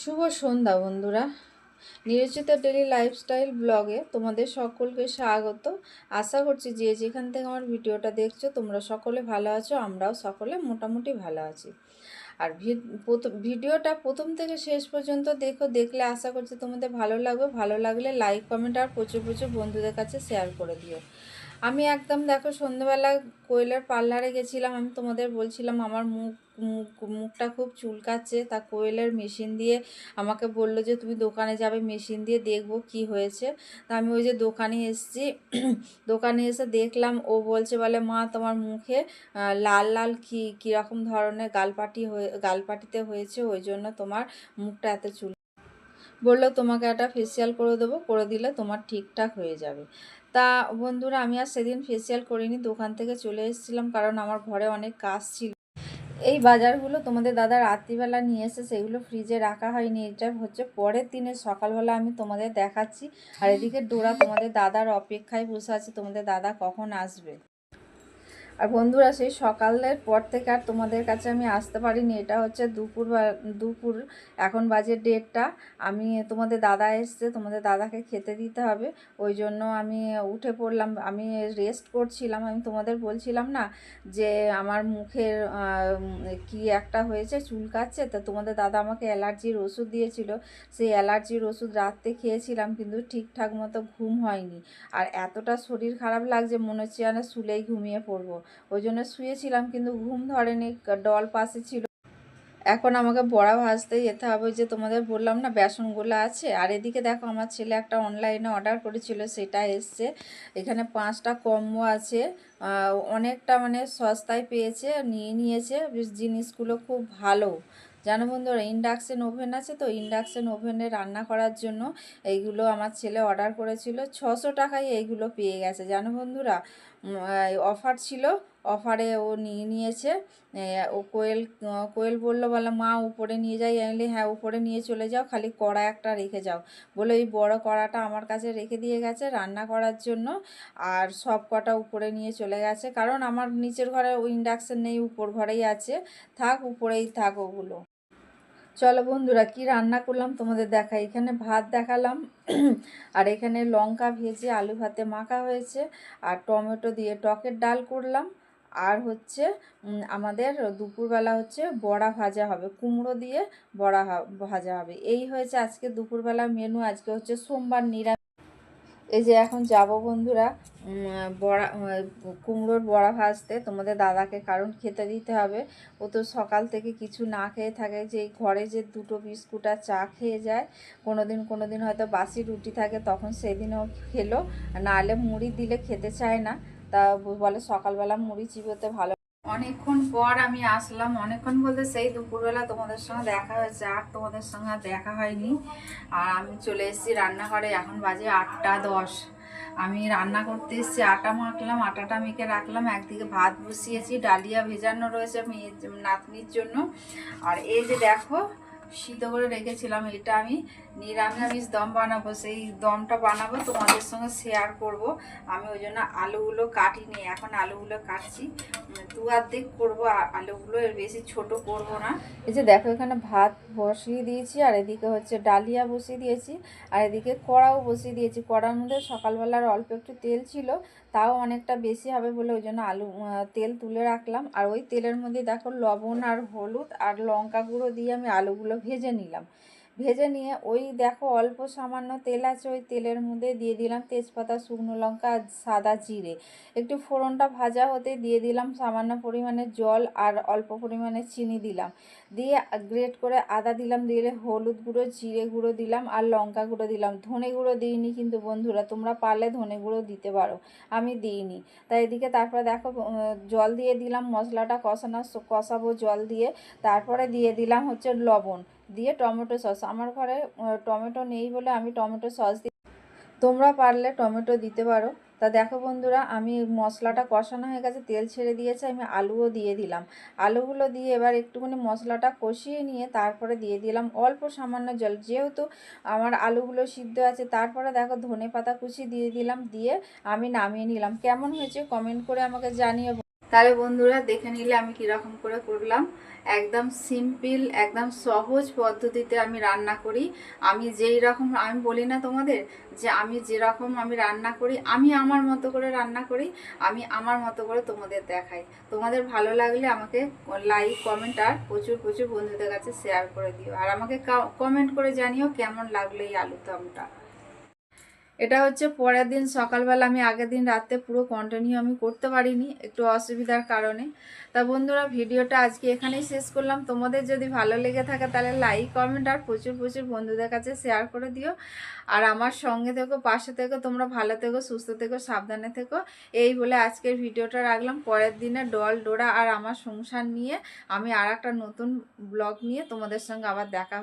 শুভ সন্ধ্যা বন্ধুরা। নিয়োজিত daily lifestyle ব্লগে তোমাদের সকলকে স্বাগত। আশা করছি যে যেখান থেকে আমার ভিডিওটা দেখছো তোমরা সকলে ভালো আছো, আমরাও সকলে মোটামুটি ভালো আছি। আর ভিডিওটা প্রথম থেকে শেষ পর্যন্ত দেখলে আশা করছি তোমাদের ভালো লাগবে। ভালো লাগলে লাইক কমেন্ট আর প্রচুর প্রচুর বন্ধুদের কাছে শেয়ার করে দিও। আমি একদম দেখো সন্ধ্যেবেলা কোয়েলের পার্লারে গেছিলাম। আমি তোমাদের বলছিলাম আমার মুখটা খুব চুলকাচ্ছে, তা কোয়েলের মেশিন দিয়ে আমাকে বললো যে তুমি দোকানে যাবে, মেশিন দিয়ে দেখবো কি হয়েছে। তা আমি ওই যে দোকানে এসেছি, দোকানে এসে দেখলাম ও বলছে বলে মা তোমার মুখে লাল লাল কীরকম ধরনের গালপাটিতে হয়েছে, ওই জন্য তোমার মুখটা এত চুল। বললো তোমাকে একটা ফেসিয়াল করে দেবো, করে দিলে তোমার ঠিকঠাক হয়ে যাবে। তা বন্ধুরা আমি আর সেদিন ফেসিয়াল করিনি, দোকান থেকে চলে এসেছিলাম কারণ আমার ঘরে অনেক কাজ ছিল। এই বাজারগুলো তোমাদের দাদা রাত্রিবেলা নিয়ে এসে সেগুলো ফ্রিজে রাখা হয়নি, এটা হচ্ছে পরের দিনের সকালবেলা আমি তোমাদের দেখাচ্ছি। আর এদিকে ডোরা তোমাদের দাদার অপেক্ষায় বসে আছে, তোমাদের দাদা কখন আসবে। আর বন্ধুরা সেই সকালের পর থেকে আর তোমাদের কাছে আমি আসতে পারিনি। এটা হচ্ছে দুপুর এখন বাজে 1:30। আমি তোমাদের দাদা এসছে, তোমাদের দাদাকে খেতে দিতে হবে, ওই জন্য আমি উঠে পড়লাম। আমি রেস্ট করছিলাম। আমি তোমাদের বলছিলাম না যে আমার মুখের কি একটা হয়েছে, চুলকাচ্ছে। তো তোমাদের দাদা আমাকে অ্যালার্জির ওষুধ দিয়েছিল, সেই অ্যালার্জির ওষুধ রাত্রে খেয়েছিলাম, কিন্তু ঠিকঠাক মতো ঘুম হয়নি। আর এতটা শরীর খারাপ লাগছে মনে হচ্ছে যেন শুলেই ঘুমিয়ে পড়বো, ওই জন্য শুয়েছিলাম কিন্তু ঘুম ধরেনি, ডল পাশে ছিল। এখন আমাকে বড়া ভাজতে যেতে হবে, যে তোমাদের বললাম না বেসনগুলো আছে। আর এদিকে দেখো আমার ছেলে একটা অনলাইনে অর্ডার করেছিল, সেটা এসছে। এখানে 5টা কম্বো আছে, অনেকটা মানে সস্তায় পেয়েছে, নিয়ে নিয়েছে। জিনিসগুলো খুব ভালো জানো বন্ধুরা। ইন্ডাকশান ওভেন আছে, তো ইন্ডাকশান ওভেনে রান্না করার জন্য এইগুলো আমার ছেলে অর্ডার করেছিল। 600 টাকায় এইগুলো পেয়ে গেছে জানো বন্ধুরা। অফার ছিল, অফারে ও নিয়ে নিয়েছে। ও কোয়েল বললো বলে মা উপরে নিয়ে যাই, এলে হ্যাঁ উপরে নিয়ে চলে যাও, খালি কড়া একটা রেখে যাও। বলে এই বড় কড়াটা আমার কাছে রেখে দিয়ে গেছে রান্না করার জন্য, আর সব কটা উপরে নিয়ে চলে গেছে, কারণ আমার নিচের ঘরে ওই ইন্ডাকশান নেই, উপর ঘরেই আছে, থাক উপরেই থাক ওগুলো। চলো বন্ধুরা কি রান্না করলাম তোমাদের দেখাই। এখানে ভাত দেখালাম, আর এখানে লঙ্কা ভেজে আলু ভাতে মাখা হয়েছে, আর টমেটো দিয়ে টকের ডাল করলাম। আর হচ্ছে আমাদের দুপুরবেলা হচ্ছে বড়া ভাজা হবে, কুমড়ো দিয়ে বড়া ভাজা হবে। এই হয়েছে আজকে দুপুরবেলা মেনু। আজকে হচ্ছে সোমবার, নিরামিষ। এই যে এখন যাব বন্ধুরা বড়া কুমড়োর বড়া ভাজতে তোমাদের দাদাকে, কারণ খেতে দিতে হবে। ও তো সকাল থেকে কিছু না খেয়ে থাকে, যে ঘরে যে 2টো বিস্কুট আর চা খেয়ে যায়। কোনো দিন হয়তো বাসি রুটি থাকে, তখন সেদিনও খেলো, নাহলে মুড়ি দিলে খেতে চায় না। তা বলে সকালবেলা মুড়ি চিবোতে ভালো। অনেকক্ষণ পর আমি আসলাম, অনেকক্ষণ বলতে সেই দুপুরবেলা তোমাদের সঙ্গে দেখা হয়েছে, আর তোমাদের সঙ্গে আর দেখা হয়নি। আর আমি চলে এসেছি রান্নাঘরে, এখন বাজে 8টা 10। আমি রান্না করতে এসেছি, আটা মাখলাম, আটাটা মেখে রাখলাম। একদিকে ভাত বসিয়েছি, ডালিয়া ভেজানো রয়েছে নাতনির জন্য। আর এই যে দেখো সিদ্ধ করে রেখেছিলাম, এটা আমি নিরামিষ দম বানাবো, সেই দমটা বানাবো তোমাদের সঙ্গে শেয়ার করব। আমি ওই জন্য আলুগুলো কাটিনি, এখন আলুগুলো কাটছি, 2 অর্ধেক করবো আলুগুলো, এর বেশি ছোট করব না। এই যে দেখো এখানে ভাত বসিয়ে দিয়েছি, আর এদিকে হচ্ছে ডালিয়া বসিয়ে দিয়েছি, আর এদিকে কড়াও বসিয়ে দিয়েছি। কড়ার মধ্যে সকালবেলার অল্প একটু তেল ছিল, তাও অনেকটা বেশি হবে বলে ওই জন্য তেল তুলে রাখলাম। আর ওই তেলের মধ্যে দেখো লবণ আর হলুদ আর লঙ্কা গুঁড়ো দিয়ে আমি আলুগুলো ভেজে নিলাম। ভেজে নিয়ে ওই দেখো অল্প সামান্য তেল আছে, ওই তেলের মধ্যে দিয়ে দিলাম তেজপাতা, শুকনো লঙ্কা আর সাদা জিরে। একটু ফোড়নটা ভাজা হতে দিয়ে দিলাম সামান্য পরিমাণে জল, আর অল্প পরিমাণে চিনি দিলাম। দিয়ে গ্রেট করে আদা দিলাম, দিলে হলুদ গুঁড়ো, জিরে গুঁড়ো দিলাম, আর লঙ্কা গুঁড়ো দিলাম। ধনে গুঁড়ো দিইনি কিন্তু বন্ধুরা, তোমরা পারলে ধনে গুঁড়ো দিতে পারো, আমি দিইনি। তাই এদিকে তারপরে দেখো জল দিয়ে দিলাম, মশলাটা কষাবো জল দিয়ে। তারপরে দিয়ে দিলাম হচ্ছে লবণ, দিয়ে টমেটো সস। আমার ঘরে টমেটো নেই বলে আমি টমেটো সস দিই, তোমরা পারলে টমেটো দিতে পারো। তা দেখো বন্ধুরা আমি মশলাটা কষানো হয়ে গেছে, তেল ছেড়ে দিয়েছে, আমি আলুও দিয়ে দিলাম। আলুগুলো দিয়ে এবার একটুখানি মশলাটা কষিয়ে নিয়ে তারপরে দিয়ে দিলাম অল্প সামান্য জল, যেহেতু আমার আলুগুলো সিদ্ধ আছে। তারপরে দেখো ধনে পাতা কুচি দিয়ে দিলাম, দিয়ে আমি নামিয়ে নিলাম। কেমন হয়েছে কমেন্ট করে আমাকে জানিও। তাহলে বন্ধুরা দেখে নিলে আমি কীরকম করে করলাম। একদম সিম্পল, একদম সহজ পদ্ধতিতে আমি রান্না করি। আমি যেই রকম, আমি বলি না তোমাদের যে আমি যেরকম আমি রান্না করি, আমি আমার মতো করে রান্না করি, আমি আমার মতো করে তোমাদের দেখাই। তোমাদের ভালো লাগলে আমাকে লাইক, কমেন্ট আর প্রচুর প্রচুর বন্ধুদের কাছে শেয়ার করে দিও। আর আমাকে কমেন্ট করে জানিও কেমন লাগলো এই আলু দমটা। এটা হচ্ছে পরের দিন সকালবেলা, আমি আগের দিন রাতে পুরো কন্টিনিউ আমি করতে পারিনি একটু অসুবিধার কারণে। তা বন্ধুরা, ভিডিওটা আজকে এখানেই শেষ করলাম। তোমাদের যদি ভালো লেগে থাকে তাহলে লাইক, কমেন্ট আর প্রচুর প্রচুর বন্ধুদের কাছে শেয়ার করে দিও। আর আমার সঙ্গে থেকো, পাশে থেকো, তোমরা ভালো থেকো, সুস্থ থেকো, সাবধানে থেকো। এই বলে আজকের ভিডিওটা রাখলাম। পরের দিনে ডল ডোরা আর আমার সংসার নিয়ে আমি আর একটা নতুন ব্লগ নিয়ে তোমাদের সঙ্গে আবার দেখা